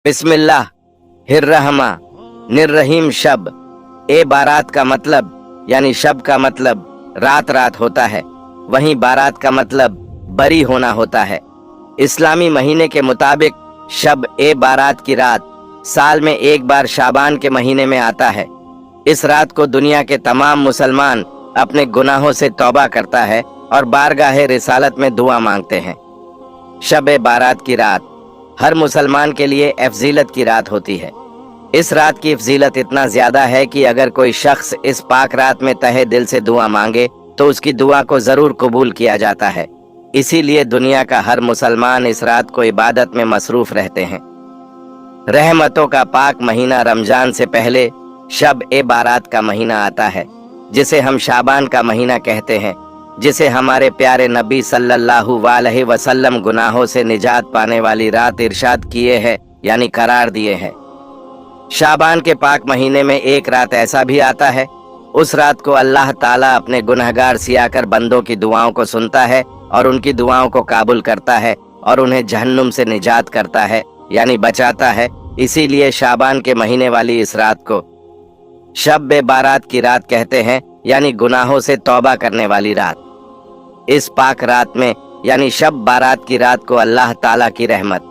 बिस्मिल्लाह हिर्रहमा निर्रहीम शब। ए बारात का मतलब यानी शब का मतलब रात रात होता है, वहीं बारात का मतलब बरी होना होता है। इस्लामी महीने के मुताबिक शब ए बारात की रात साल में एक बार शाबान के महीने में आता है। इस रात को दुनिया के तमाम मुसलमान अपने गुनाहों से तौबा करता है और बारगाहे रिसालत में दुआ मांगते हैं। शब ए बारात की रात हर मुसलमान के लिए अफजीलत की रात होती है। इस रात की अफजीलत इतना ज्यादा है कि अगर कोई शख्स इस पाक रात में तहे दिल से दुआ मांगे तो उसकी दुआ को जरूर कबूल किया जाता है। इसीलिए दुनिया का हर मुसलमान इस रात को इबादत में मसरूफ रहते हैं। रहमतों का पाक महीना रमजान से पहले शब ए बारात का महीना आता है, जिसे हम शाबान का महीना कहते हैं, जिसे हमारे प्यारे नबी सल्लल्लाहु अलैहि वसल्लम गुनाहों से निजात पाने वाली रात इरशाद किए हैं यानी करार दिए हैं। शाबान के पाक महीने में एक रात ऐसा भी आता है, उस रात को अल्लाह ताला अपने गुनहगार सियाकर बंदों की दुआओं को सुनता है और उनकी दुआओं को काबुल करता है और उन्हें जहन्नुम से निजात करता है यानी बचाता है। इसीलिए शाबान के महीने वाली इस रात को शब ए बारात की रात कहते हैं यानी गुनाहों से तौबा करने वाली रात। इस पाक रात में यानी शब बारात की रात को अल्लाह ताला की रहमत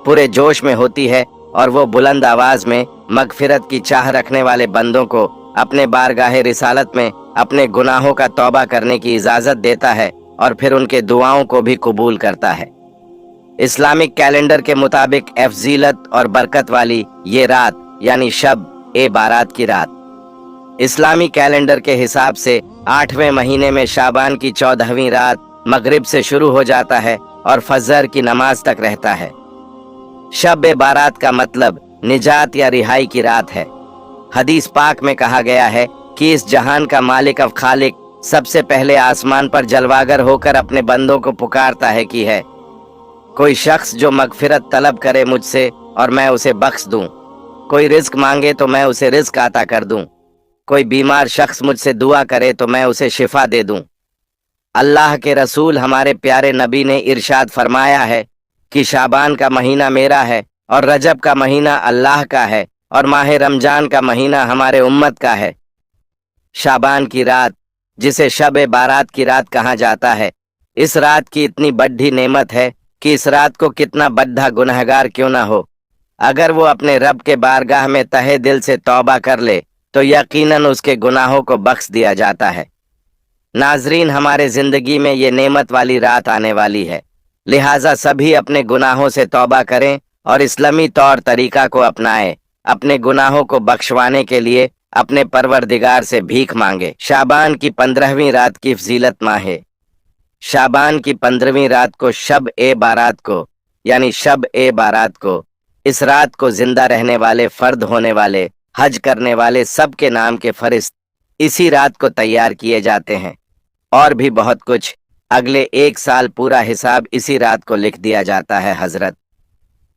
पूरे जोश में होती है और वो बुलंद आवाज में मगफिरत की चाह रखने वाले बंदों को अपने बारगाहे रिसालत में अपने गुनाहों का तौबा करने की इजाजत देता है और फिर उनके दुआओं को भी कबूल करता है। इस्लामिक कैलेंडर के मुताबिक अफजीलत और बरकत वाली ये रात यानी शब ए बारात की रात इस्लामी कैलेंडर के हिसाब से 8वें महीने में शाबान की 14वीं रात मगरिब से शुरू हो जाता है और फजर की नमाज तक रहता है। शब ए बारात का मतलब निजात या रिहाई की रात है। हदीस पाक में कहा गया है कि इस जहान का मालिक अब खालिक सबसे पहले आसमान पर जलवागर होकर अपने बंदों को पुकारता है कि है कोई शख्स जो मगफिरत तलब करे मुझसे और मैं उसे बख्श दूं, कोई रिज्क मांगे तो मैं उसे रिज्क अता कर दूं, कोई बीमार शख्स मुझसे दुआ करे तो मैं उसे शिफा दे दूं। अल्लाह के रसूल हमारे प्यारे नबी ने इरशाद फरमाया है कि शाबान का महीना मेरा है और रजब का महीना अल्लाह का है और माह रमजान का महीना हमारे उम्मत का है। शाबान की रात जिसे शब ए बारात की रात कहा जाता है, इस रात की इतनी बड़ी नेमत है कि इस रात को कितना बद्धा गुनहगार क्यों ना हो, अगर वो अपने रब के बारगाह में तहे दिल से तौबा कर ले तो यकीनन उसके गुनाहों को बख्श दिया जाता है। नाजरीन, हमारे जिंदगी में ये नेमत वाली रात आने वाली है, लिहाजा सभी अपने गुनाहों से तौबा करें और इस्लामी तौर तरीका को अपनाएं। अपने गुनाहों को बख्शवाने के लिए अपने परवरदिगार से भीख मांगे। शाबान की 15वीं रात की फजीलत माह शाबान की 15वीं रात को शब ए बारात को यानी शब ए बारात को इस रात को जिंदा रहने वाले, फर्द होने वाले, हज करने वाले सब के नाम के फरिश्त इसी रात को तैयार किए जाते हैं। और भी बहुत कुछ, अगले 1 साल पूरा हिसाब इसी रात को लिख दिया जाता है। हजरत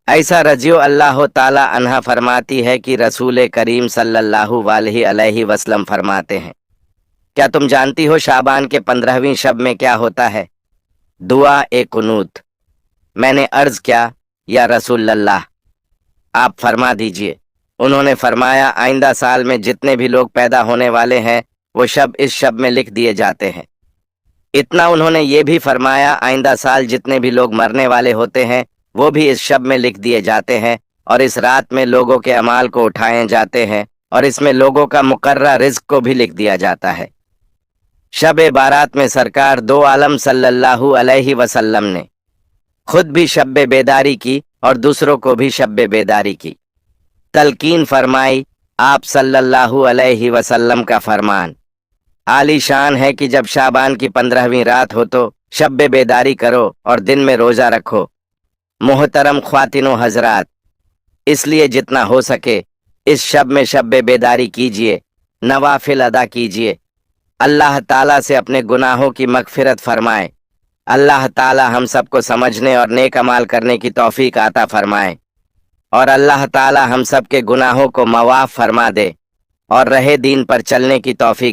ऐसा रजियो अल्लाह ताला अन्हा फरमाती है कि रसूल करीम सल्लल्लाहु अलैहि वसल्लम फरमाते हैं, क्या तुम जानती हो शाबान के 15वीं शब में क्या होता है? दुआ ए कुनूत। मैंने अर्ज किया, या रसूल अल्लाह, आप फरमा दीजिए। उन्होंने फरमाया, आइंदा साल में जितने भी लोग पैदा होने वाले हैं वो शब इस शब में लिख दिए जाते हैं। इतना उन्होंने ये भी फरमाया, आइंदा साल जितने भी लोग मरने वाले होते हैं वो भी इस शब में लिख दिए जाते हैं और इस रात में लोगों के अमाल को उठाए जाते हैं और इसमें लोगों का मुकर्रर रिज्क को भी लिख दिया जाता है। शब ए बारात में सरकार दो आलम सल्लल्लाहु अलैहि वसल्लम ने खुद भी शब बेदारी की और दूसरों को भी शब बेदारी की तलकीन फरमाई। आप सल्लल्लाहु अलैहि वसल्लम का फरमान आली शान है कि जब शाबान की 15वीं रात हो तो शब बेदारी करो और दिन में रोजा रखो। मोहतरम ख्वातिनो हजरात, इसलिए जितना हो सके इस शब में शब बेदारी कीजिए, नवाफिल अदा कीजिए। अल्लाह ताला से अपने गुनाहों की मगफिरत फरमाए। अल्लाह ताला हम सबको समझने और नेक अमाल करने की तौफीक अता फरमाए और अल्लाह ताला हम सब के गुनाहों को मवाफ फरमा दे और रहे दीन पर चलने की तौफीक